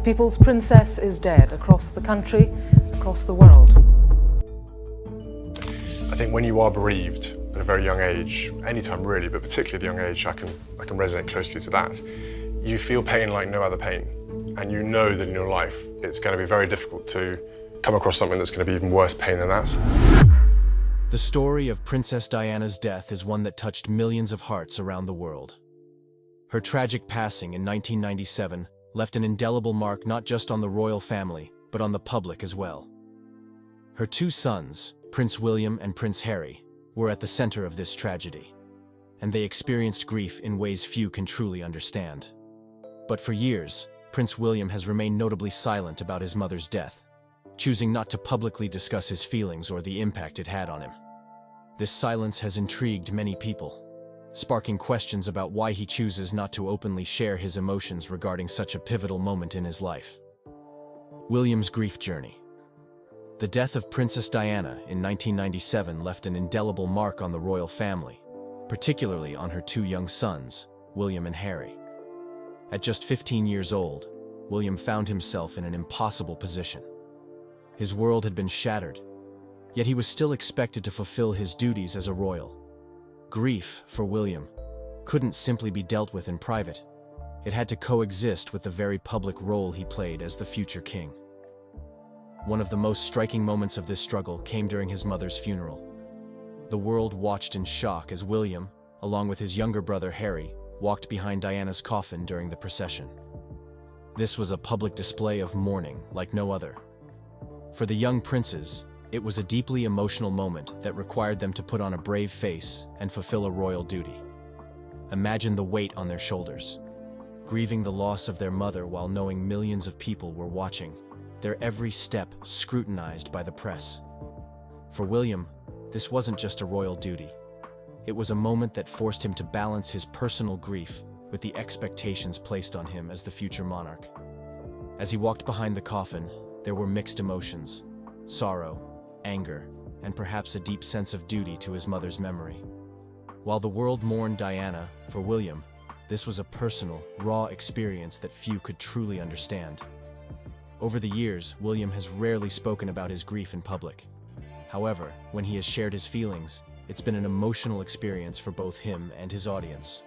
people's princess is dead across the country, across the world. I think when you are bereaved at a very young age, anytime really, but particularly at a young age, I can resonate closely to that. You feel pain like no other pain, and you know that in your life it's going to be very difficult to come across something that's going to be even worse pain than that. The story of Princess Diana's death is one that touched millions of hearts around the world. Her tragic passing in 1997 left an indelible mark not just on the royal family, but on the public as well. Her two sons, Prince William and Prince Harry, were at the center of this tragedy, and they experienced grief in ways few can truly understand. But for years, Prince William has remained notably silent about his mother's death, choosing not to publicly discuss his feelings or the impact it had on him. This silence has intrigued many people, sparking questions about why he chooses not to openly share his emotions regarding such a pivotal moment in his life. William's grief journey. The death of Princess Diana in 1997 left an indelible mark on the royal family, particularly on her two young sons, William and Harry. At just 15 years old, William found himself in an impossible position. His world had been shattered, yet he was still expected to fulfill his duties as a royal. Grief, for William, couldn't simply be dealt with in private. It had to coexist with the very public role he played as the future king. One of the most striking moments of this struggle came during his mother's funeral. The world watched in shock as William, along with his younger brother Harry, walked behind Diana's coffin during the procession. This was a public display of mourning like no other. For the young princes, it was a deeply emotional moment that required them to put on a brave face and fulfill a royal duty. Imagine the weight on their shoulders, grieving the loss of their mother while knowing millions of people were watching, their every step scrutinized by the press. For William, this wasn't just a royal duty. It was a moment that forced him to balance his personal grief with the expectations placed on him as the future monarch. As he walked behind the coffin, there were mixed emotions: sorrow, anger, and perhaps a deep sense of duty to his mother's memory. While the world mourned Diana, for William, this was a personal, raw experience that few could truly understand. Over the years, William has rarely spoken about his grief in public. However, when he has shared his feelings, it's been an emotional experience for both him and his audience.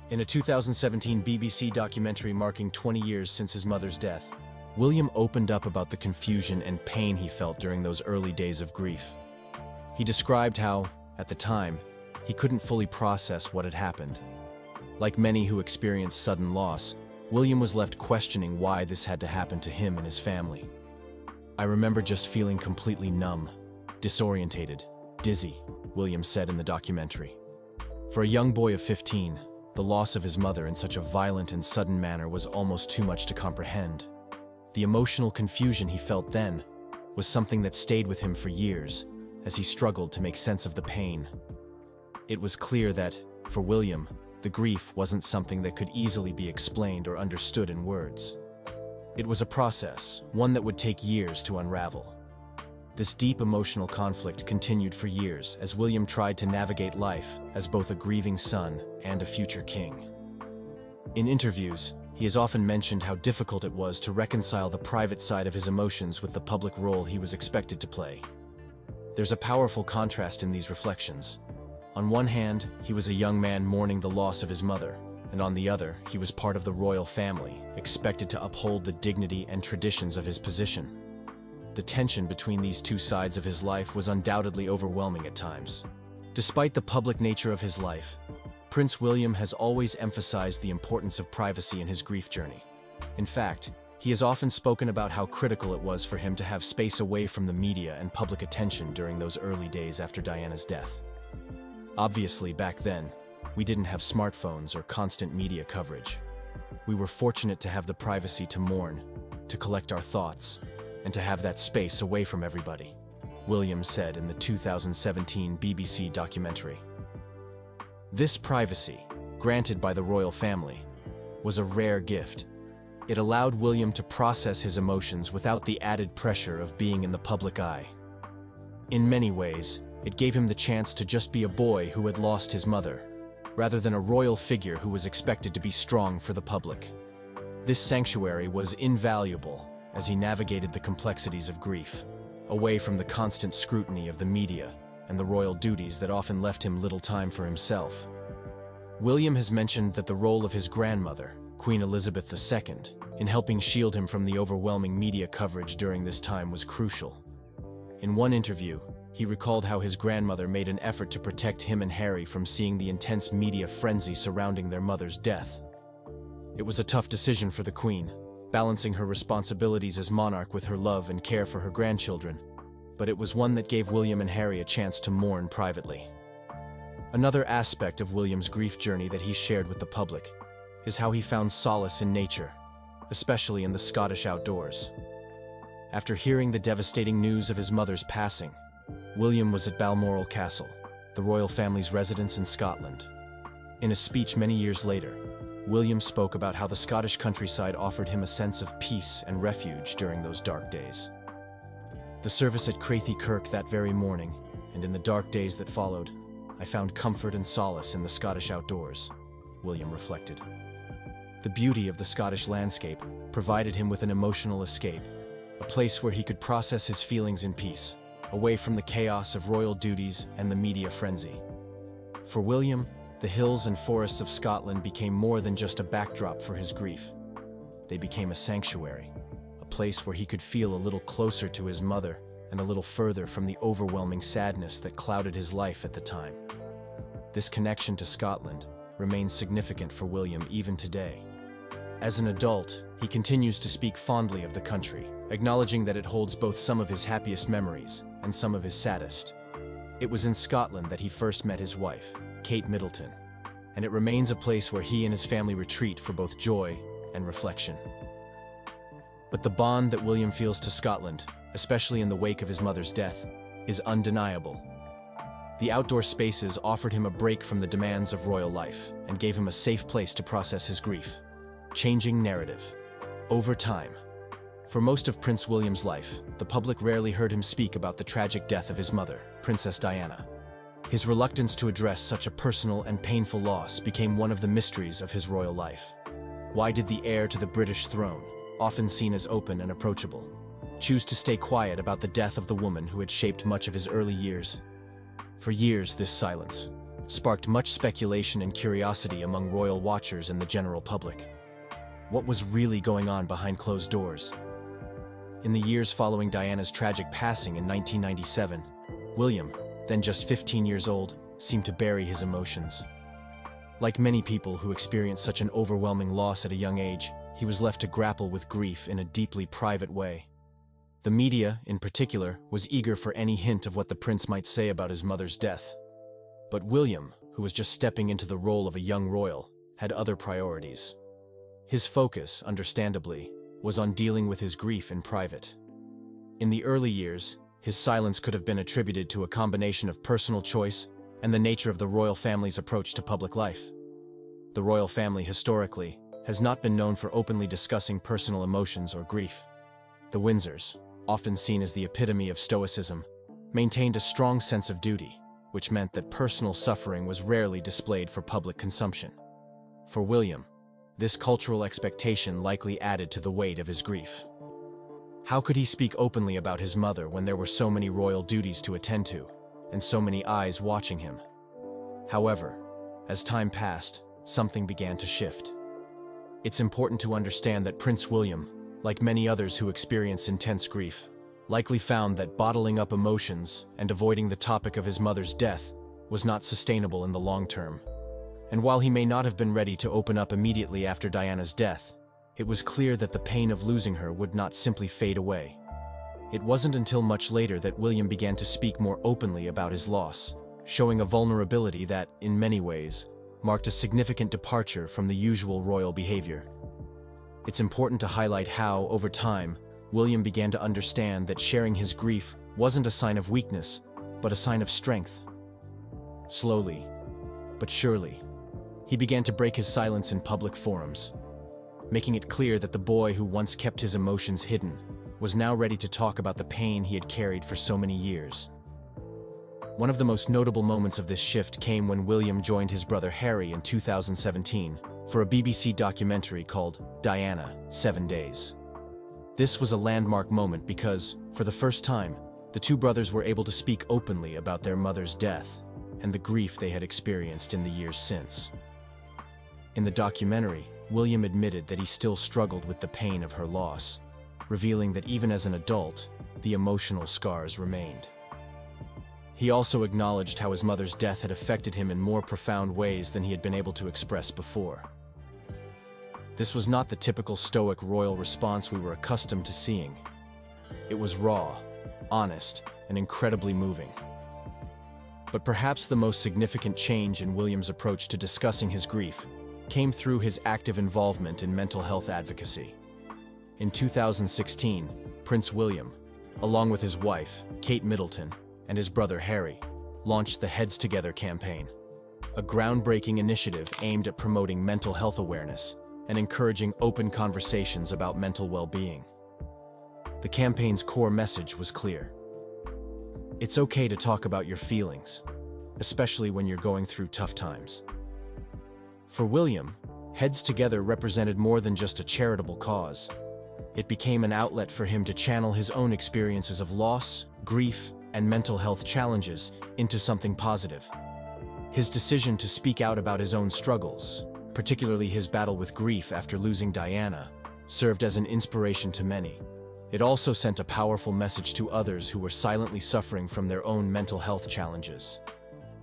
In a 2017 BBC documentary marking 20 years since his mother's death, William opened up about the confusion and pain he felt during those early days of grief. He described how, at the time, he couldn't fully process what had happened. Like many who experience sudden loss, William was left questioning why this had to happen to him and his family. "I remember just feeling completely numb, disorientated, dizzy," William said in the documentary. For a young boy of 15, the loss of his mother in such a violent and sudden manner was almost too much to comprehend. The emotional confusion he felt then was something that stayed with him for years as he struggled to make sense of the pain. It was clear that, for William, the grief wasn't something that could easily be explained or understood in words. It was a process, one that would take years to unravel. This deep emotional conflict continued for years as William tried to navigate life as both a grieving son and a future king. In interviews, he has often mentioned how difficult it was to reconcile the private side of his emotions with the public role he was expected to play. There's a powerful contrast in these reflections. On one hand, he was a young man mourning the loss of his mother, and on the other, he was part of the royal family, expected to uphold the dignity and traditions of his position. The tension between these two sides of his life was undoubtedly overwhelming at times. Despite the public nature of his life, Prince William has always emphasized the importance of privacy in his grief journey. In fact, he has often spoken about how critical it was for him to have space away from the media and public attention during those early days after Diana's death. Obviously, back then, we didn't have smartphones or constant media coverage. We were fortunate to have the privacy to mourn, to collect our thoughts, and to have that space away from everybody, William said in the 2017 BBC documentary. This privacy, granted by the royal family, was a rare gift. It allowed William to process his emotions without the added pressure of being in the public eye. In many ways, it gave him the chance to just be a boy who had lost his mother, rather than a royal figure who was expected to be strong for the public. This sanctuary was invaluable as he navigated the complexities of grief, away from the constant scrutiny of the media and the royal duties that often left him little time for himself. William has mentioned that the role of his grandmother, Queen Elizabeth II, in helping shield him from the overwhelming media coverage during this time was crucial. In one interview, he recalled how his grandmother made an effort to protect him and Harry from seeing the intense media frenzy surrounding their mother's death. It was a tough decision for the Queen, balancing her responsibilities as monarch with her love and care for her grandchildren, but it was one that gave William and Harry a chance to mourn privately. Another aspect of William's grief journey that he shared with the public is how he found solace in nature, especially in the Scottish outdoors. After hearing the devastating news of his mother's passing, William was at Balmoral Castle, the royal family's residence in Scotland. In a speech many years later, William spoke about how the Scottish countryside offered him a sense of peace and refuge during those dark days. The service at Crathie Kirk that very morning, and in the dark days that followed, I found comfort and solace in the Scottish outdoors, William reflected. The beauty of the Scottish landscape provided him with an emotional escape, a place where he could process his feelings in peace, away from the chaos of royal duties and the media frenzy. For William, the hills and forests of Scotland became more than just a backdrop for his grief. They became a sanctuary, a place where he could feel a little closer to his mother and a little further from the overwhelming sadness that clouded his life at the time. This connection to Scotland remains significant for William even today. As an adult, he continues to speak fondly of the country, acknowledging that it holds both some of his happiest memories and some of his saddest. It was in Scotland that he first met his wife, Kate Middleton, and it remains a place where he and his family retreat for both joy and reflection. But the bond that William feels to Scotland, especially in the wake of his mother's death, is undeniable. The outdoor spaces offered him a break from the demands of royal life and gave him a safe place to process his grief. Changing narrative. Over time. For most of Prince William's life, the public rarely heard him speak about the tragic death of his mother, Princess Diana. His reluctance to address such a personal and painful loss became one of the mysteries of his royal life. Why did the heir to the British throne, often seen as open and approachable, choose to stay quiet about the death of the woman who had shaped much of his early years? For years, this silence sparked much speculation and curiosity among royal watchers and the general public. What was really going on behind closed doors? In the years following Diana's tragic passing in 1997, William, then just 15 years old, seemed to bury his emotions. Like many people who experience such an overwhelming loss at a young age, he was left to grapple with grief in a deeply private way. The media, in particular, was eager for any hint of what the prince might say about his mother's death. But William, who was just stepping into the role of a young royal, had other priorities. His focus, understandably, was on dealing with his grief in private. In the early years, his silence could have been attributed to a combination of personal choice and the nature of the royal family's approach to public life. The royal family, historically, has not been known for openly discussing personal emotions or grief. The Windsors, often seen as the epitome of stoicism, maintained a strong sense of duty, which meant that personal suffering was rarely displayed for public consumption. For William, this cultural expectation likely added to the weight of his grief. How could he speak openly about his mother when there were so many royal duties to attend to, and so many eyes watching him? However, as time passed, something began to shift. It's important to understand that Prince William, like many others who experience intense grief, likely found that bottling up emotions and avoiding the topic of his mother's death was not sustainable in the long term. And while he may not have been ready to open up immediately after Diana's death, it was clear that the pain of losing her would not simply fade away. It wasn't until much later that William began to speak more openly about his loss, showing a vulnerability that, in many ways, marked a significant departure from the usual royal behavior. It's important to highlight how, over time, William began to understand that sharing his grief wasn't a sign of weakness, but a sign of strength. Slowly, but surely, he began to break his silence in public forums, making it clear that the boy who once kept his emotions hidden was now ready to talk about the pain he had carried for so many years. One of the most notable moments of this shift came when William joined his brother Harry in 2017 for a BBC documentary called Diana, 7 Days. This was a landmark moment because, for the first time, the two brothers were able to speak openly about their mother's death and the grief they had experienced in the years since. In the documentary, William admitted that he still struggled with the pain of her loss, revealing that even as an adult, the emotional scars remained. He also acknowledged how his mother's death had affected him in more profound ways than he had been able to express before. This was not the typical stoic royal response we were accustomed to seeing. It was raw, honest, and incredibly moving. But perhaps the most significant change in William's approach to discussing his grief came through his active involvement in mental health advocacy. In 2016, Prince William, along with his wife, Kate Middleton, and his brother Harry, launched the Heads Together campaign, a groundbreaking initiative aimed at promoting mental health awareness and encouraging open conversations about mental well-being. The campaign's core message was clear. It's okay to talk about your feelings, especially when you're going through tough times. For William, Heads Together represented more than just a charitable cause. It became an outlet for him to channel his own experiences of loss, grief, and mental health challenges into something positive. His decision to speak out about his own struggles, particularly his battle with grief after losing Diana, served as an inspiration to many. It also sent a powerful message to others who were silently suffering from their own mental health challenges.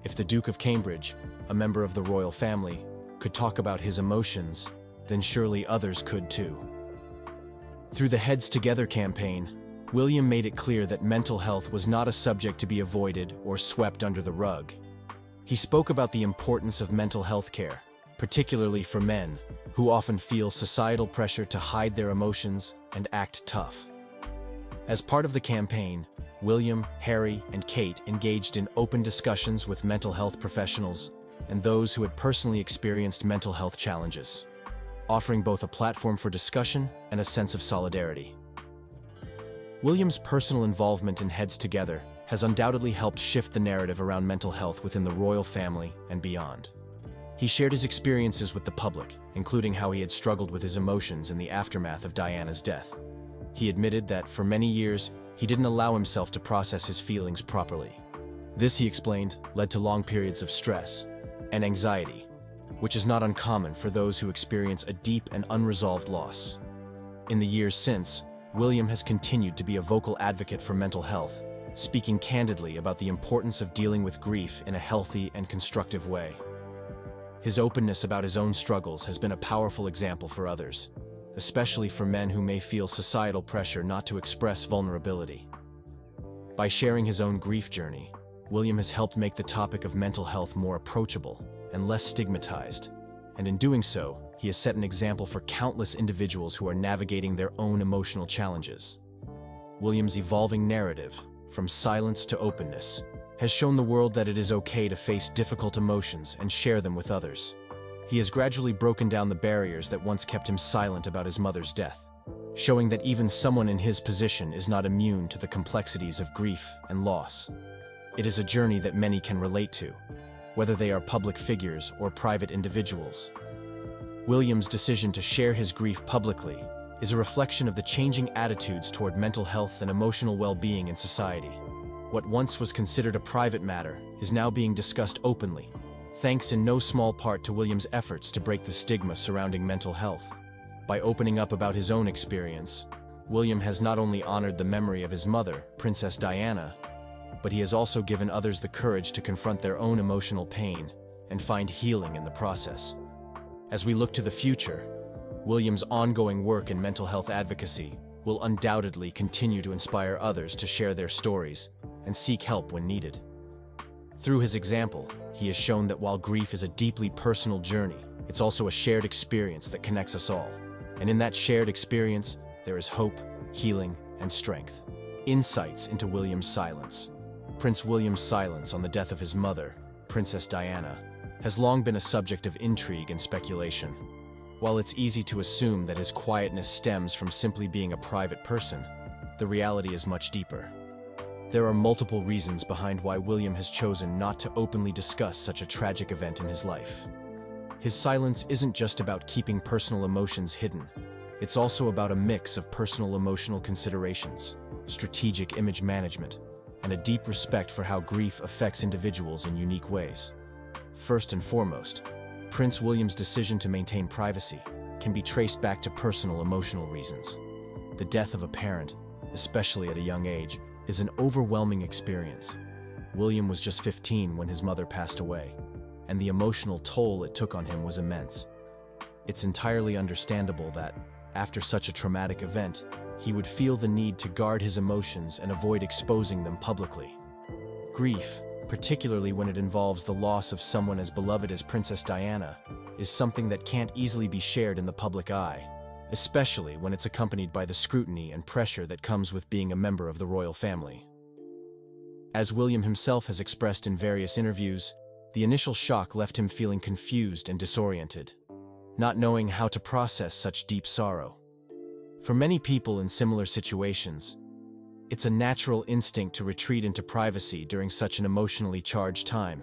If the Duke of Cambridge, a member of the royal family, could talk about his emotions, then surely others could too. Through the Heads Together campaign, William made it clear that mental health was not a subject to be avoided or swept under the rug. He spoke about the importance of mental health care, particularly for men, who often feel societal pressure to hide their emotions and act tough. As part of the campaign, William, Harry, and Kate engaged in open discussions with mental health professionals and those who had personally experienced mental health challenges, offering both a platform for discussion and a sense of solidarity. William's personal involvement in Heads Together has undoubtedly helped shift the narrative around mental health within the royal family and beyond. He shared his experiences with the public, including how he had struggled with his emotions in the aftermath of Diana's death. He admitted that, for many years, he didn't allow himself to process his feelings properly. This, he explained, led to long periods of stress and anxiety, which is not uncommon for those who experience a deep and unresolved loss. In the years since, William has continued to be a vocal advocate for mental health, speaking candidly about the importance of dealing with grief in a healthy and constructive way. His openness about his own struggles has been a powerful example for others, especially for men who may feel societal pressure not to express vulnerability. By sharing his own grief journey, William has helped make the topic of mental health more approachable and less stigmatized, and in doing so, he has set an example for countless individuals who are navigating their own emotional challenges. William's evolving narrative, from silence to openness, has shown the world that it is okay to face difficult emotions and share them with others. He has gradually broken down the barriers that once kept him silent about his mother's death, showing that even someone in his position is not immune to the complexities of grief and loss. It is a journey that many can relate to, whether they are public figures or private individuals. William's decision to share his grief publicly is a reflection of the changing attitudes toward mental health and emotional well-being in society. What once was considered a private matter is now being discussed openly, thanks in no small part to William's efforts to break the stigma surrounding mental health. By opening up about his own experience, William has not only honored the memory of his mother, Princess Diana, but he has also given others the courage to confront their own emotional pain and find healing in the process. As we look to the future, William's ongoing work in mental health advocacy will undoubtedly continue to inspire others to share their stories and seek help when needed. Through his example, he has shown that while grief is a deeply personal journey, it's also a shared experience that connects us all. And in that shared experience, there is hope, healing, and strength. Insights into William's silence. Prince William's silence on the death of his mother, Princess Diana, has long been a subject of intrigue and speculation. While it's easy to assume that his quietness stems from simply being a private person, the reality is much deeper. There are multiple reasons behind why William has chosen not to openly discuss such a tragic event in his life. His silence isn't just about keeping personal emotions hidden. It's also about a mix of personal emotional considerations, strategic image management, and a deep respect for how grief affects individuals in unique ways. First and foremost, Prince William's decision to maintain privacy can be traced back to personal emotional reasons. The death of a parent, especially at a young age, is an overwhelming experience. William was just 15 when his mother passed away, and the emotional toll it took on him was immense. It's entirely understandable that, after such a traumatic event, he would feel the need to guard his emotions and avoid exposing them publicly. Grief, particularly when it involves the loss of someone as beloved as Princess Diana, is something that can't easily be shared in the public eye, especially when it's accompanied by the scrutiny and pressure that comes with being a member of the royal family. As William himself has expressed in various interviews, the initial shock left him feeling confused and disoriented, not knowing how to process such deep sorrow. For many people in similar situations, it's a natural instinct to retreat into privacy during such an emotionally charged time,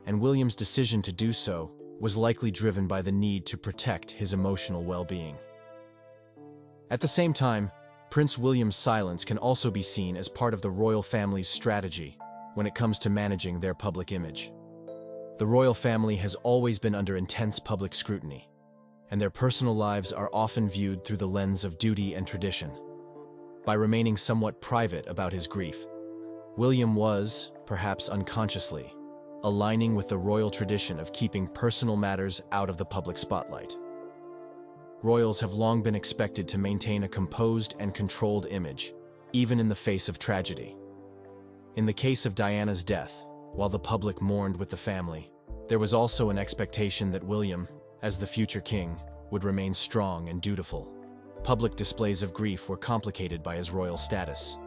and William's decision to do so was likely driven by the need to protect his emotional well-being. At the same time, Prince William's silence can also be seen as part of the royal family's strategy when it comes to managing their public image. The royal family has always been under intense public scrutiny, and their personal lives are often viewed through the lens of duty and tradition. By remaining somewhat private about his grief, William was, perhaps unconsciously, aligning with the royal tradition of keeping personal matters out of the public spotlight. Royals have long been expected to maintain a composed and controlled image, even in the face of tragedy. In the case of Diana's death, while the public mourned with the family, there was also an expectation that William, as the future king, would remain strong and dutiful. Public displays of grief were complicated by his royal status,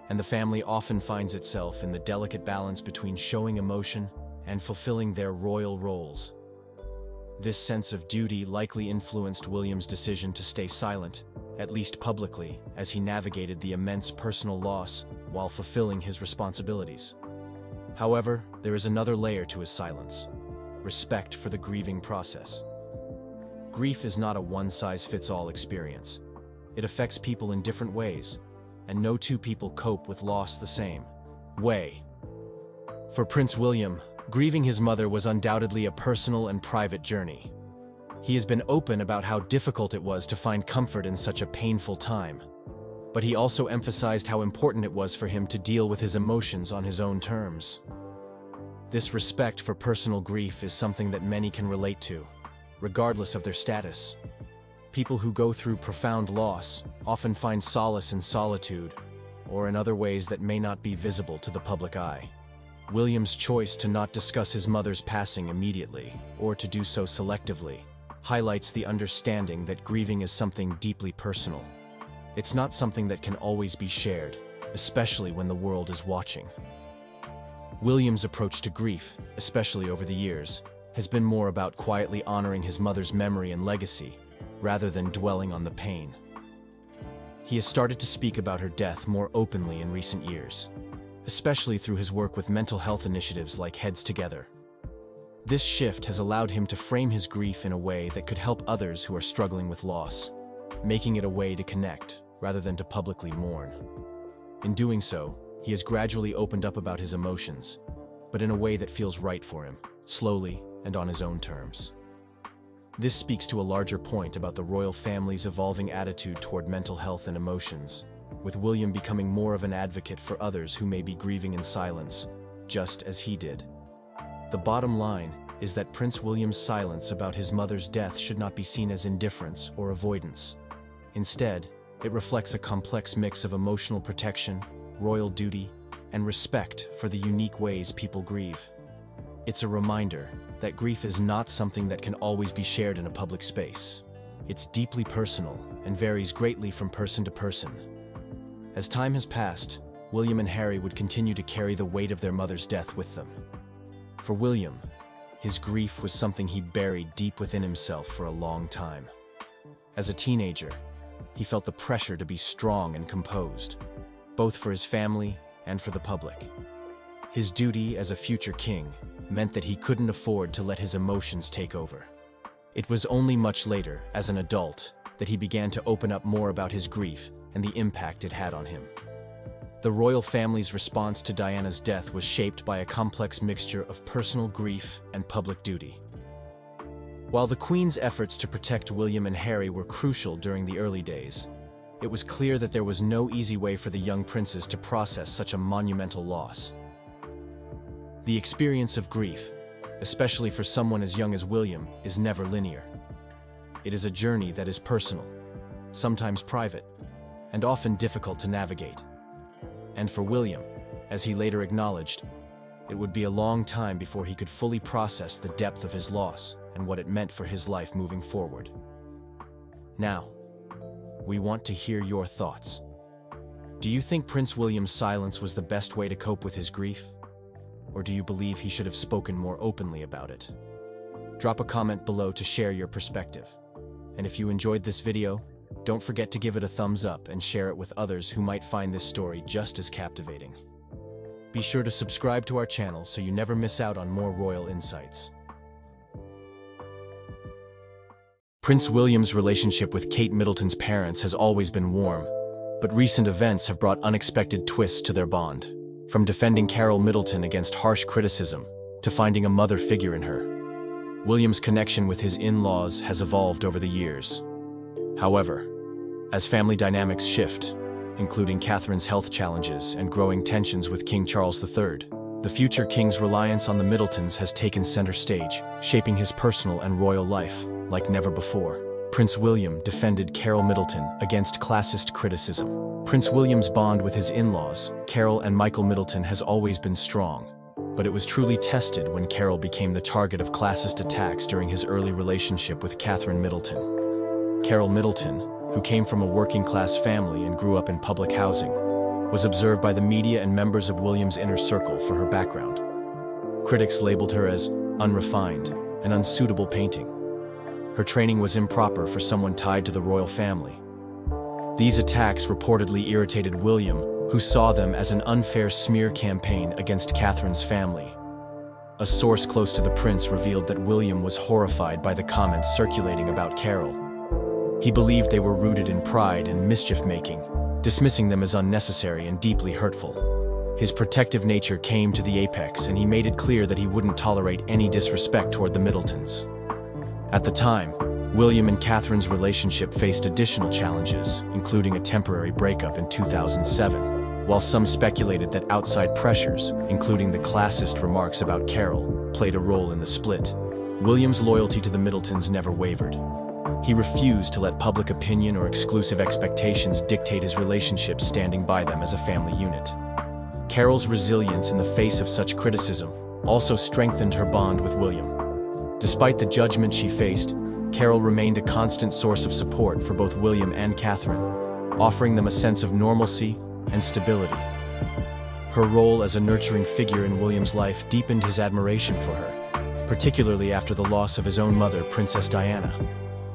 and the family often finds itself in the delicate balance between showing emotion and fulfilling their royal roles. This sense of duty likely influenced William's decision to stay silent, at least publicly, as he navigated the immense personal loss while fulfilling his responsibilities. However, there is another layer to his silence: respect for the grieving process. Grief is not a one-size-fits-all experience. It affects people in different ways, and no two people cope with loss the same way. For Prince William, grieving his mother was undoubtedly a personal and private journey. He has been open about how difficult it was to find comfort in such a painful time, but he also emphasized how important it was for him to deal with his emotions on his own terms. This respect for personal grief is something that many can relate to, regardless of their status. People who go through profound loss often find solace in solitude or in other ways that may not be visible to the public eye. William's choice to not discuss his mother's passing immediately, or to do so selectively, highlights the understanding that grieving is something deeply personal. It's not something that can always be shared, especially when the world is watching. William's approach to grief, especially over the years, has been more about quietly honoring his mother's memory and legacy, rather than dwelling on the pain. He has started to speak about her death more openly in recent years, especially through his work with mental health initiatives like Heads Together. This shift has allowed him to frame his grief in a way that could help others who are struggling with loss, making it a way to connect rather than to publicly mourn. In doing so, he has gradually opened up about his emotions, but in a way that feels right for him, slowly and on his own terms. This speaks to a larger point about the royal family's evolving attitude toward mental health and emotions, with William becoming more of an advocate for others who may be grieving in silence, just as he did. The bottom line is that Prince William's silence about his mother's death should not be seen as indifference or avoidance. Instead, it reflects a complex mix of emotional protection, royal duty, and respect for the unique ways people grieve. It's a reminder that grief is not something that can always be shared in a public space. It's deeply personal and varies greatly from person to person. As time has passed, William and Harry would continue to carry the weight of their mother's death with them. For William, his grief was something he buried deep within himself for a long time. As a teenager, he felt the pressure to be strong and composed, both for his family and for the public. His duty as a future king meant that he couldn't afford to let his emotions take over. It was only much later, as an adult, that he began to open up more about his grief and the impact it had on him. The royal family's response to Diana's death was shaped by a complex mixture of personal grief and public duty. While the Queen's efforts to protect William and Harry were crucial during the early days, it was clear that there was no easy way for the young princes to process such a monumental loss. The experience of grief, especially for someone as young as William, is never linear. It is a journey that is personal, sometimes private, and often difficult to navigate. And for William, as he later acknowledged, it would be a long time before he could fully process the depth of his loss and what it meant for his life moving forward. Now, we want to hear your thoughts. Do you think Prince William's silence was the best way to cope with his grief? Or do you believe he should have spoken more openly about it? Drop a comment below to share your perspective. And if you enjoyed this video, don't forget to give it a thumbs up and share it with others who might find this story just as captivating. Be sure to subscribe to our channel so you never miss out on more royal insights. Prince William's relationship with Kate Middleton's parents has always been warm, but recent events have brought unexpected twists to their bond. From defending Carol Middleton against harsh criticism to finding a mother figure in her, William's connection with his in-laws has evolved over the years. However, as family dynamics shift, including Catherine's health challenges and growing tensions with King Charles III, the future king's reliance on the Middletons has taken center stage, shaping his personal and royal life like never before. Prince William defended Carol Middleton against classist criticism. Prince William's bond with his in-laws, Carol and Michael Middleton, has always been strong, but it was truly tested when Carol became the target of classist attacks during his early relationship with Catherine Middleton. Carol Middleton, who came from a working-class family and grew up in public housing, was observed by the media and members of William's inner circle for her background. Critics labeled her as unrefined and unsuitable painting. Her training was improper for someone tied to the royal family. These attacks reportedly irritated William, who saw them as an unfair smear campaign against Catherine's family. A source close to the prince revealed that William was horrified by the comments circulating about Carol. He believed they were rooted in pride and mischief-making, dismissing them as unnecessary and deeply hurtful. His protective nature came to the apex, and he made it clear that he wouldn't tolerate any disrespect toward the Middletons. At the time, William and Catherine's relationship faced additional challenges, including a temporary breakup in 2007. While some speculated that outside pressures, including the classist remarks about Carol, played a role in the split, William's loyalty to the Middletons never wavered. He refused to let public opinion or exclusive expectations dictate his relationship, standing by them as a family unit. Carol's resilience in the face of such criticism also strengthened her bond with William. Despite the judgment she faced, Carol remained a constant source of support for both William and Catherine, offering them a sense of normalcy and stability. Her role as a nurturing figure in William's life deepened his admiration for her, particularly after the loss of his own mother, Princess Diana.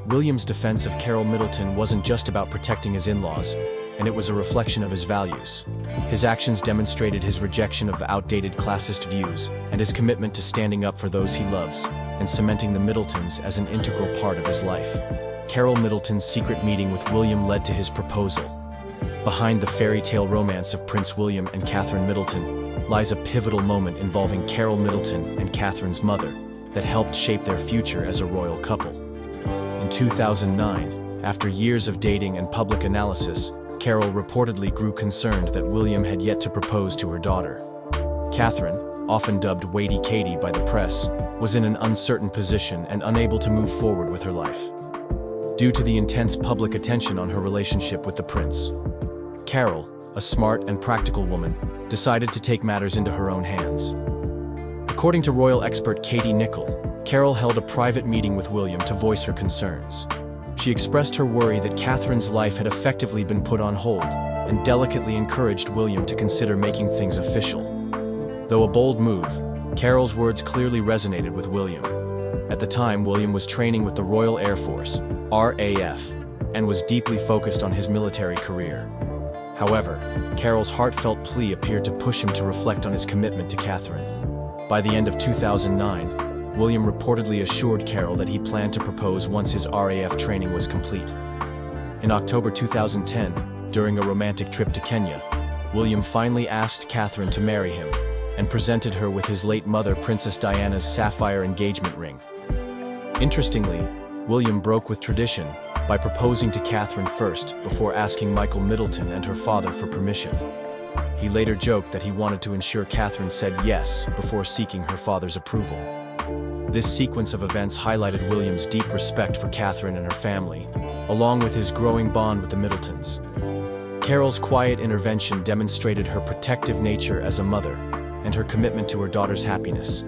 William's defense of Carol Middleton wasn't just about protecting his in-laws, and it was a reflection of his values. His actions demonstrated his rejection of outdated classist views and his commitment to standing up for those he loves and cementing the Middletons as an integral part of his life. Carol Middleton's secret meeting with William led to his proposal. Behind the fairy tale romance of Prince William and Catherine Middleton lies a pivotal moment involving Carol Middleton and Catherine's mother that helped shape their future as a royal couple. In 2009, after years of dating and public analysis, Carol reportedly grew concerned that William had yet to propose to her daughter. Catherine, often dubbed Weighty Katie by the press, was in an uncertain position and unable to move forward with her life, due to the intense public attention on her relationship with the prince. Carol, a smart and practical woman, decided to take matters into her own hands. According to royal expert Katie Nicholl, Carol held a private meeting with William to voice her concerns. She expressed her worry that Catherine's life had effectively been put on hold and delicately encouraged William to consider making things official. Though a bold move, Carol's words clearly resonated with William. At the time, William was training with the Royal Air Force, RAF, and was deeply focused on his military career. However, Carol's heartfelt plea appeared to push him to reflect on his commitment to Catherine. By the end of 2009, William reportedly assured Carol that he planned to propose once his RAF training was complete. In October 2010, during a romantic trip to Kenya, William finally asked Catherine to marry him and presented her with his late mother, Princess Diana's sapphire engagement ring. Interestingly, William broke with tradition by proposing to Catherine first before asking Michael Middleton and her father for permission. He later joked that he wanted to ensure Catherine said yes before seeking her father's approval. This sequence of events highlighted William's deep respect for Catherine and her family, along with his growing bond with the Middletons. Carol's quiet intervention demonstrated her protective nature as a mother and her commitment to her daughter's happiness.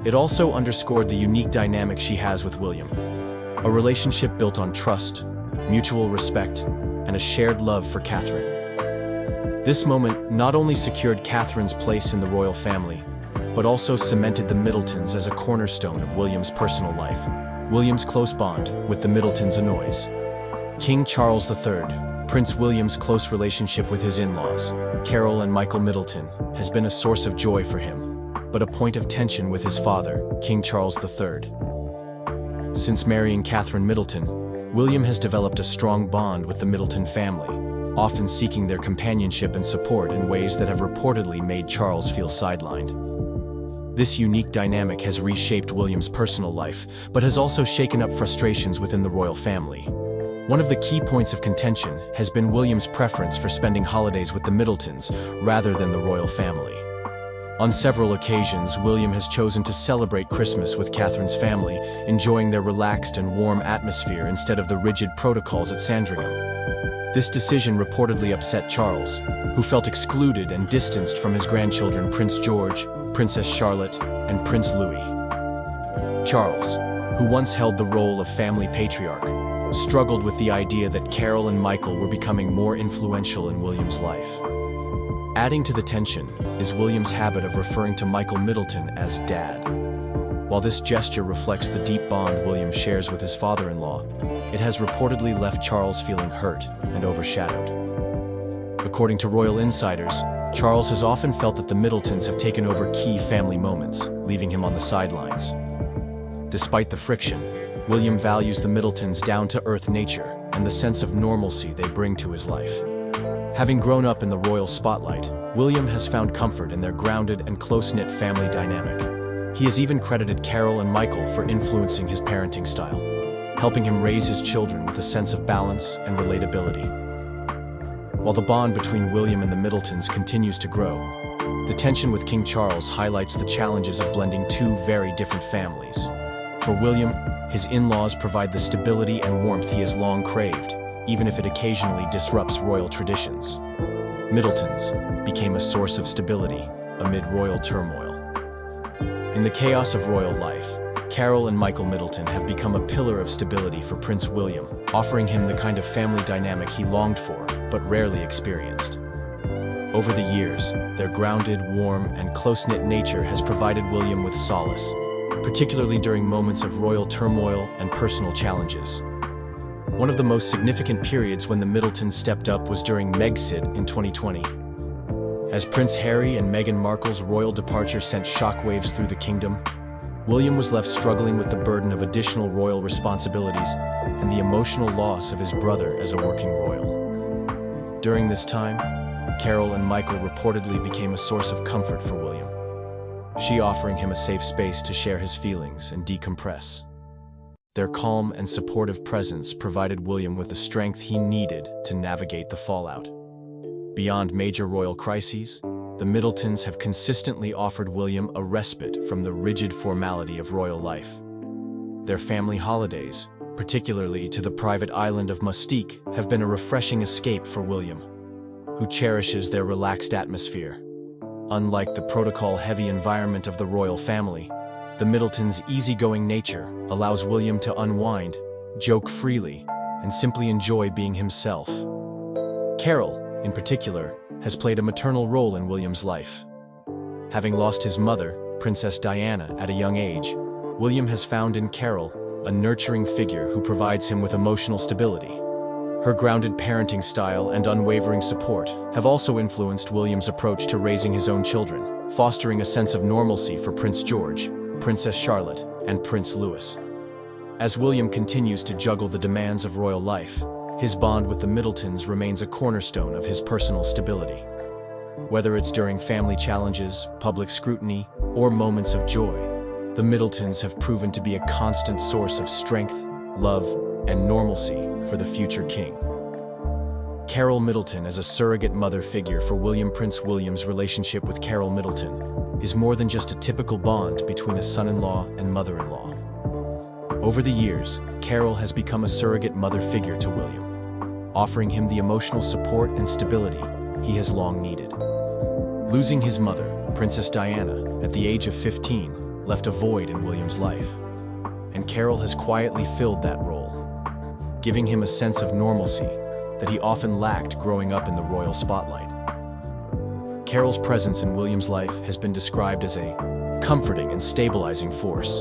It also underscored the unique dynamic she has with William, a relationship built on trust, mutual respect, and a shared love for Catherine. This moment not only secured Catherine's place in the royal family, but also cemented the Middletons as a cornerstone of William's personal life. William's close bond with the Middletons annoys King Charles III. Prince William's close relationship with his in-laws, Carol and Michael Middleton, has been a source of joy for him, but a point of tension with his father, King Charles III. Since marrying Catherine Middleton, William has developed a strong bond with the Middleton family, often seeking their companionship and support in ways that have reportedly made Charles feel sidelined. This unique dynamic has reshaped William's personal life, but has also shaken up frustrations within the royal family. One of the key points of contention has been William's preference for spending holidays with the Middletons rather than the royal family. On several occasions, William has chosen to celebrate Christmas with Catherine's family, enjoying their relaxed and warm atmosphere instead of the rigid protocols at Sandringham. This decision reportedly upset Charles, who felt excluded and distanced from his grandchildren Prince George, Princess Charlotte, and Prince Louis. Charles, who once held the role of family patriarch, struggled with the idea that Carol and Michael were becoming more influential in William's life. Adding to the tension is William's habit of referring to Michael Middleton as Dad. While this gesture reflects the deep bond William shares with his father-in-law, it has reportedly left Charles feeling hurt and overshadowed. According to royal insiders, Charles has often felt that the Middletons have taken over key family moments, leaving him on the sidelines. Despite the friction, William values the Middletons' down-to-earth nature and the sense of normalcy they bring to his life. Having grown up in the royal spotlight, William has found comfort in their grounded and close-knit family dynamic. He has even credited Carol and Michael for influencing his parenting style, helping him raise his children with a sense of balance and relatability. While the bond between William and the Middletons continues to grow, the tension with King Charles highlights the challenges of blending two very different families. For William, his in-laws provide the stability and warmth he has long craved, even if it occasionally disrupts royal traditions. Middletons became a source of stability amid royal turmoil. In the chaos of royal life, Carol and Michael Middleton have become a pillar of stability for Prince William, offering him the kind of family dynamic he longed for, but rarely experienced. Over the years, their grounded, warm, and close-knit nature has provided William with solace, particularly during moments of royal turmoil and personal challenges. One of the most significant periods when the Middletons stepped up was during Megxit in 2020. As Prince Harry and Meghan Markle's royal departure sent shockwaves through the kingdom, William was left struggling with the burden of additional royal responsibilities and the emotional loss of his brother as a working royal. During this time, Carol and Michael reportedly became a source of comfort for William, she offering him a safe space to share his feelings and decompress. Their calm and supportive presence provided William with the strength he needed to navigate the fallout. Beyond major royal crises, the Middletons have consistently offered William a respite from the rigid formality of royal life. Their family holidays, particularly to the private island of Mustique, have been a refreshing escape for William, who cherishes their relaxed atmosphere. Unlike the protocol-heavy environment of the royal family, the Middletons' easygoing nature allows William to unwind, joke freely, and simply enjoy being himself. Carol, in particular, has played a maternal role in William's life. Having lost his mother, Princess Diana, at a young age, William has found in Carol a nurturing figure who provides him with emotional stability. Her grounded parenting style and unwavering support have also influenced William's approach to raising his own children, fostering a sense of normalcy for Prince George, Princess Charlotte, and Prince Louis. As William continues to juggle the demands of royal life, his bond with the Middletons remains a cornerstone of his personal stability. Whether it's during family challenges, public scrutiny, or moments of joy, the Middletons have proven to be a constant source of strength, love, and normalcy for the future king. Carol Middleton as a surrogate mother figure for William. Prince William's relationship with Carol Middleton is more than just a typical bond between a son-in-law and mother-in-law. Over the years, Carol has become a surrogate mother figure to William, offering him the emotional support and stability he has long needed. Losing his mother, Princess Diana, at the age of 15, left a void in William's life, and Carol has quietly filled that role, giving him a sense of normalcy that he often lacked growing up in the royal spotlight. Carol's presence in William's life has been described as a comforting and stabilizing force.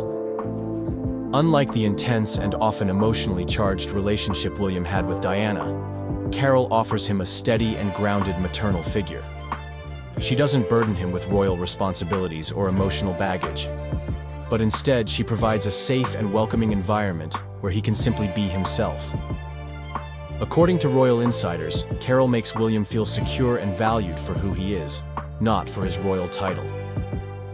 Unlike the intense and often emotionally charged relationship William had with Diana, Carol offers him a steady and grounded maternal figure. She doesn't burden him with royal responsibilities or emotional baggage, but instead she provides a safe and welcoming environment where he can simply be himself. According to royal insiders, Carol makes William feel secure and valued for who he is, not for his royal title.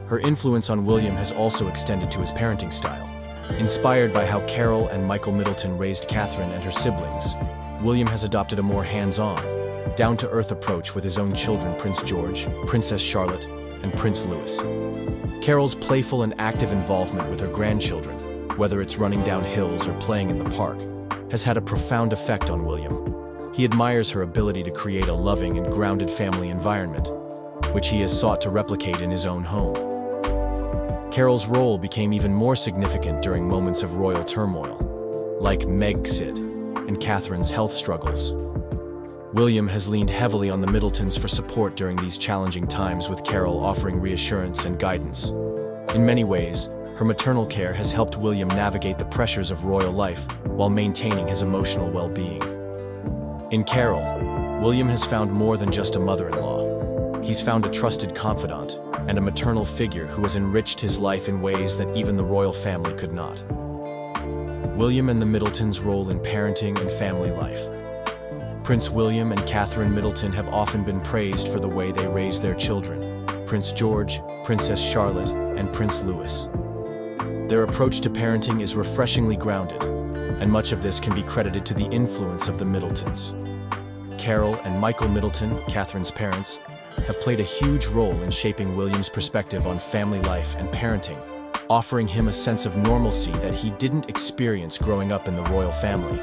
Her influence on William has also extended to his parenting style. Inspired by how Carol and Michael Middleton raised Catherine and her siblings, William has adopted a more hands-on, down-to-earth approach with his own children, Prince George, Princess Charlotte, and Prince Louis. Carol's playful and active involvement with her grandchildren, whether it's running down hills or playing in the park, has had a profound effect on William. He admires her ability to create a loving and grounded family environment, which he has sought to replicate in his own home. Carol's role became even more significant during moments of royal turmoil, like Megxit and Catherine's health struggles. William has leaned heavily on the Middletons for support during these challenging times, with Carol offering reassurance and guidance. In many ways, her maternal care has helped William navigate the pressures of royal life while maintaining his emotional well-being. In Carol, William has found more than just a mother-in-law. He's found a trusted confidant and a maternal figure who has enriched his life in ways that even the royal family could not. William and the Middletons' role in parenting and family life. Prince William and Catherine Middleton have often been praised for the way they raise their children: Prince George, Princess Charlotte, and Prince Louis. Their approach to parenting is refreshingly grounded, and much of this can be credited to the influence of the Middletons. Carol and Michael Middleton, Catherine's parents, have played a huge role in shaping William's perspective on family life and parenting, offering him a sense of normalcy that he didn't experience growing up in the royal family.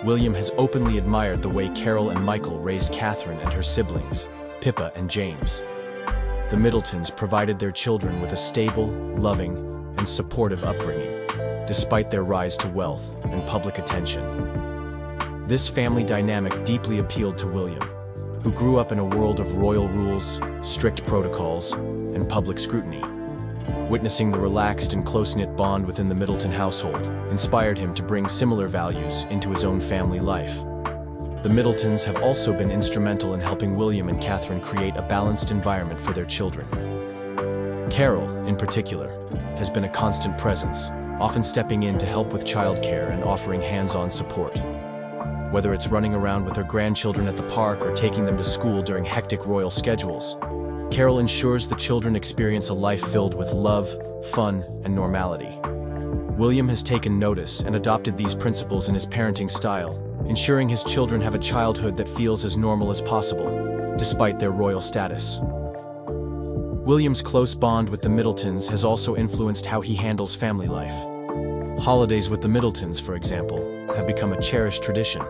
William has openly admired the way Carol and Michael raised Catherine and her siblings, Pippa and James. The Middletons provided their children with a stable, loving, and supportive upbringing, despite their rise to wealth and public attention. This family dynamic deeply appealed to William, who grew up in a world of royal rules, strict protocols, and public scrutiny. Witnessing the relaxed and close-knit bond within the Middleton household inspired him to bring similar values into his own family life. The Middletons have also been instrumental in helping William and Catherine create a balanced environment for their children. Carol, in particular, has been a constant presence, often stepping in to help with childcare and offering hands-on support. Whether it's running around with her grandchildren at the park or taking them to school during hectic royal schedules, Carol ensures the children experience a life filled with love, fun, and normality. William has taken notice and adopted these principles in his parenting style, ensuring his children have a childhood that feels as normal as possible, despite their royal status. William's close bond with the Middletons has also influenced how he handles family life. Holidays with the Middletons, for example, have become a cherished tradition,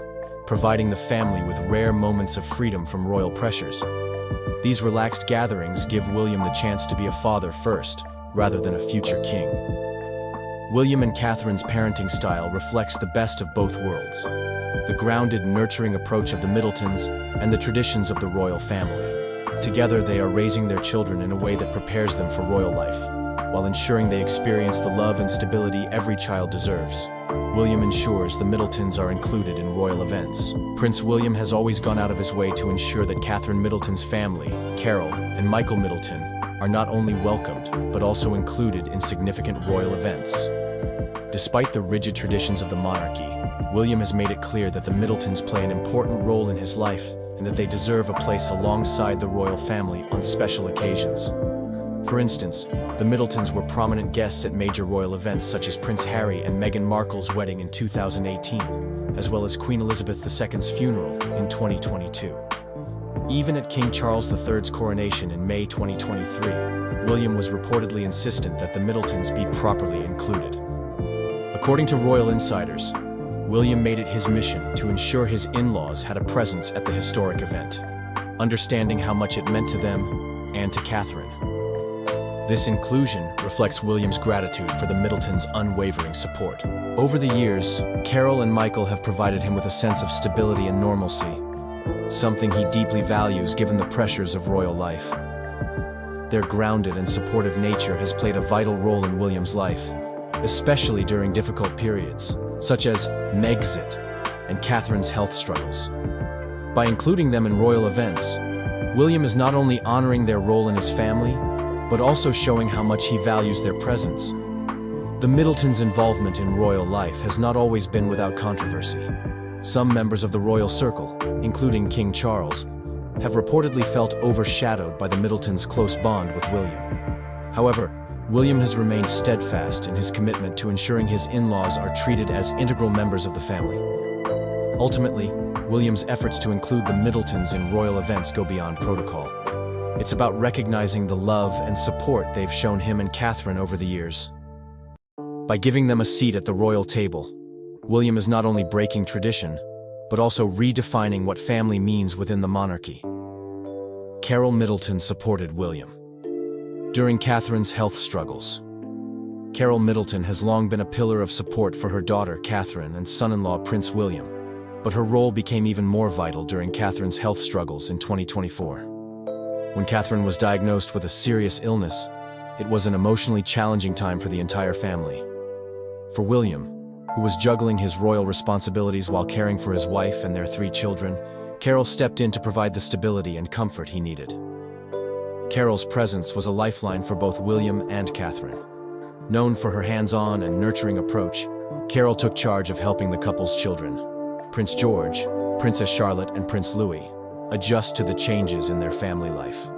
providing the family with rare moments of freedom from royal pressures. These relaxed gatherings give William the chance to be a father first, rather than a future king. William and Catherine's parenting style reflects the best of both worlds: the grounded, nurturing approach of the Middletons and the traditions of the royal family. Together, they are raising their children in a way that prepares them for royal life, while ensuring they experience the love and stability every child deserves. William ensures the Middletons are included in royal events. Prince William has always gone out of his way to ensure that Catherine Middleton's family, Carol and Michael Middleton, are not only welcomed, but also included in significant royal events. Despite the rigid traditions of the monarchy, William has made it clear that the Middletons play an important role in his life and that they deserve a place alongside the royal family on special occasions. For instance, the Middletons were prominent guests at major royal events such as Prince Harry and Meghan Markle's wedding in 2018, as well as Queen Elizabeth II's funeral in 2022. Even at King Charles III's coronation in May 2023, William was reportedly insistent that the Middletons be properly included. According to royal insiders, William made it his mission to ensure his in-laws had a presence at the historic event, understanding how much it meant to them and to Catherine. This inclusion reflects William's gratitude for the Middletons' unwavering support. Over the years, Carol and Michael have provided him with a sense of stability and normalcy, something he deeply values given the pressures of royal life. Their grounded and supportive nature has played a vital role in William's life, especially during difficult periods, such as Megxit and Catherine's health struggles. By including them in royal events, William is not only honoring their role in his family, but also showing how much he values their presence. The Middletons' involvement in royal life has not always been without controversy. Some members of the royal circle, including King Charles, have reportedly felt overshadowed by the Middletons' close bond with William. However, William has remained steadfast in his commitment to ensuring his in-laws are treated as integral members of the family. Ultimately, William's efforts to include the Middletons in royal events go beyond protocol. It's about recognizing the love and support they've shown him and Catherine over the years. By giving them a seat at the royal table, William is not only breaking tradition, but also redefining what family means within the monarchy. Carol Middleton supported William during Catherine's health struggles. Carol Middleton has long been a pillar of support for her daughter Catherine and son-in-law Prince William, but her role became even more vital during Catherine's health struggles in 2024. When Catherine was diagnosed with a serious illness, it was an emotionally challenging time for the entire family. For William, who was juggling his royal responsibilities while caring for his wife and their 3 children, Carol stepped in to provide the stability and comfort he needed. Carol's presence was a lifeline for both William and Catherine. Known for her hands-on and nurturing approach, Carol took charge of helping the couple's children, Prince George, Princess Charlotte, and Prince Louis, adjust to the changes in their family life.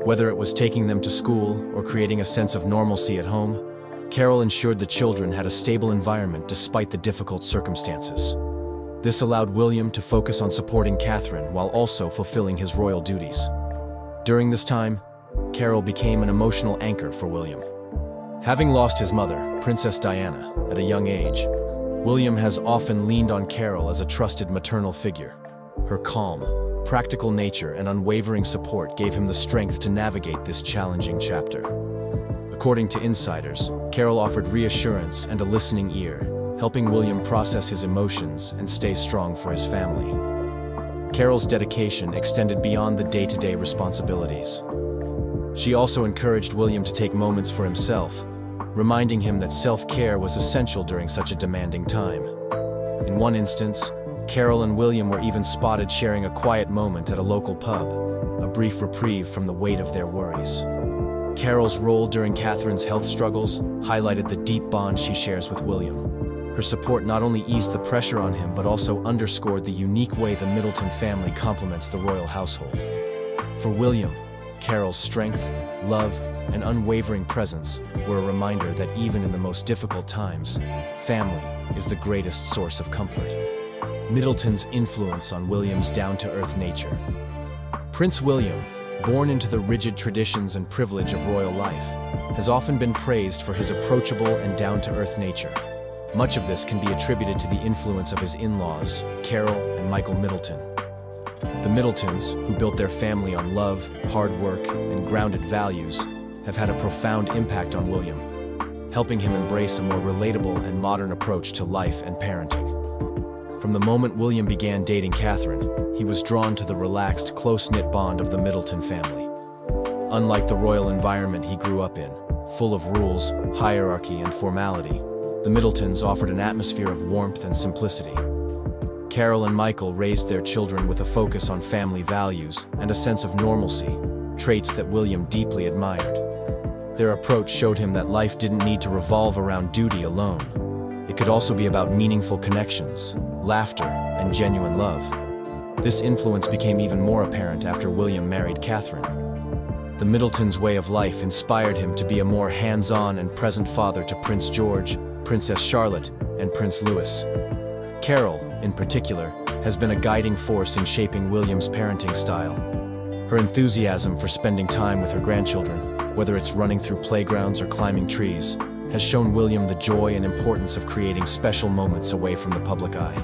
Whether it was taking them to school or creating a sense of normalcy at home, Carol ensured the children had a stable environment despite the difficult circumstances. This allowed William to focus on supporting Catherine while also fulfilling his royal duties. During this time, Carol became an emotional anchor for William. Having lost his mother, Princess Diana, at a young age, William has often leaned on Carol as a trusted maternal figure. Her calm, practical nature and unwavering support gave him the strength to navigate this challenging chapter. According to insiders, Carol offered reassurance and a listening ear, helping William process his emotions and stay strong for his family. Carol's dedication extended beyond the day-to-day responsibilities. She also encouraged William to take moments for himself, reminding him that self-care was essential during such a demanding time. In one instance, Carol and William were even spotted sharing a quiet moment at a local pub, a brief reprieve from the weight of their worries. Carol's role during Catherine's health struggles highlighted the deep bond she shares with William. Her support not only eased the pressure on him, but also underscored the unique way the Middleton family complements the royal household. For William, Carol's strength, love, and unwavering presence were a reminder that even in the most difficult times, family is the greatest source of comfort. Middleton's influence on William's down-to-earth nature. Prince William, born into the rigid traditions and privilege of royal life, has often been praised for his approachable and down-to-earth nature. Much of this can be attributed to the influence of his in-laws, Carol and Michael Middleton. The Middletons, who built their family on love, hard work, and grounded values, have had a profound impact on William, helping him embrace a more relatable and modern approach to life and parenting. From the moment William began dating Catherine, he was drawn to the relaxed, close-knit bond of the Middleton family. Unlike the royal environment he grew up in, full of rules, hierarchy, and formality, the Middletons offered an atmosphere of warmth and simplicity. Carol and Michael raised their children with a focus on family values and a sense of normalcy, traits that William deeply admired. Their approach showed him that life didn't need to revolve around duty alone. It could also be about meaningful connections, laughter, and genuine love. This influence became even more apparent after William married Catherine. The Middletons' way of life inspired him to be a more hands-on and present father to Prince George, Princess Charlotte, and Prince Louis. Carol, in particular, has been a guiding force in shaping William's parenting style. Her enthusiasm for spending time with her grandchildren, whether it's running through playgrounds or climbing trees, has shown William the joy and importance of creating special moments away from the public eye.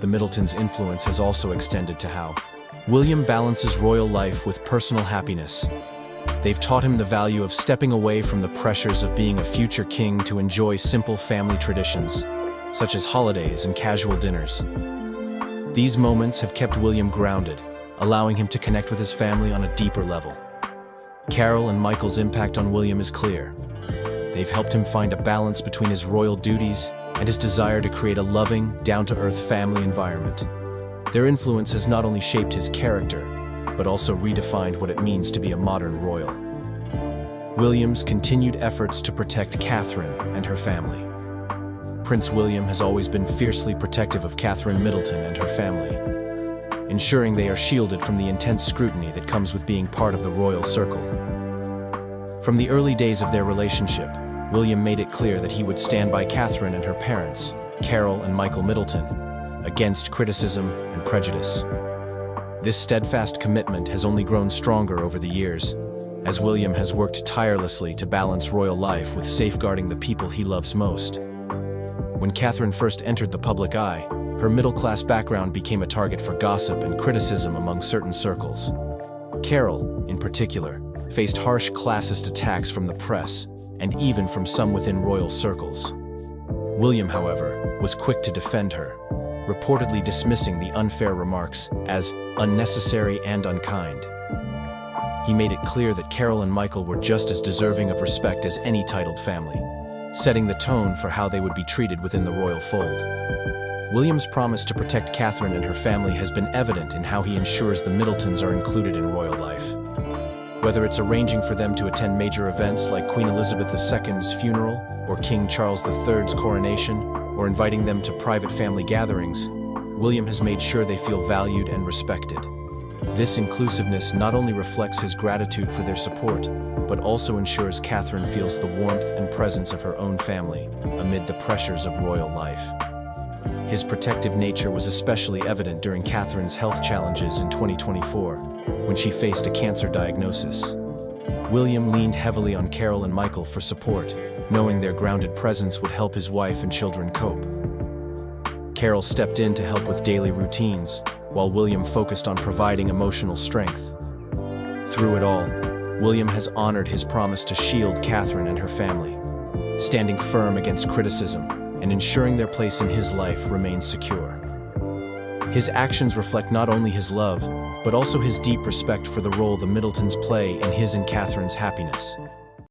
The Middletons' influence has also extended to how William balances royal life with personal happiness. They've taught him the value of stepping away from the pressures of being a future king to enjoy simple family traditions, such as holidays and casual dinners. These moments have kept William grounded, allowing him to connect with his family on a deeper level. Carol and Michael's impact on William is clear. They've helped him find a balance between his royal duties and his desire to create a loving, down-to-earth family environment. Their influence has not only shaped his character, but also redefined what it means to be a modern royal. William's continued efforts to protect Catherine and her family. Prince William has always been fiercely protective of Catherine Middleton and her family, ensuring they are shielded from the intense scrutiny that comes with being part of the royal circle. From the early days of their relationship, William made it clear that he would stand by Catherine and her parents, Carol and Michael Middleton, against criticism and prejudice. This steadfast commitment has only grown stronger over the years, as William has worked tirelessly to balance royal life with safeguarding the people he loves most. When Catherine first entered the public eye, her middle-class background became a target for gossip and criticism among certain circles. Carol, in particular, faced harsh classist attacks from the press, and even from some within royal circles. William, however, was quick to defend her, reportedly dismissing the unfair remarks as unnecessary and unkind. He made it clear that Carol and Michael were just as deserving of respect as any titled family, setting the tone for how they would be treated within the royal fold. William's promise to protect Catherine and her family has been evident in how he ensures the Middletons are included in royal life. Whether it's arranging for them to attend major events like Queen Elizabeth II's funeral or King Charles III's coronation, or inviting them to private family gatherings, William has made sure they feel valued and respected. This inclusiveness not only reflects his gratitude for their support, but also ensures Catherine feels the warmth and presence of her own family amid the pressures of royal life. His protective nature was especially evident during Catherine's health challenges in 2024, when she faced a cancer diagnosis. William leaned heavily on Carol and Michael for support, knowing their grounded presence would help his wife and children cope. Carol stepped in to help with daily routines, while William focused on providing emotional strength. Through it all, William has honored his promise to shield Catherine and her family, standing firm against criticism and ensuring their place in his life remains secure. His actions reflect not only his love, but also his deep respect for the role the Middletons play in his and Catherine's happiness.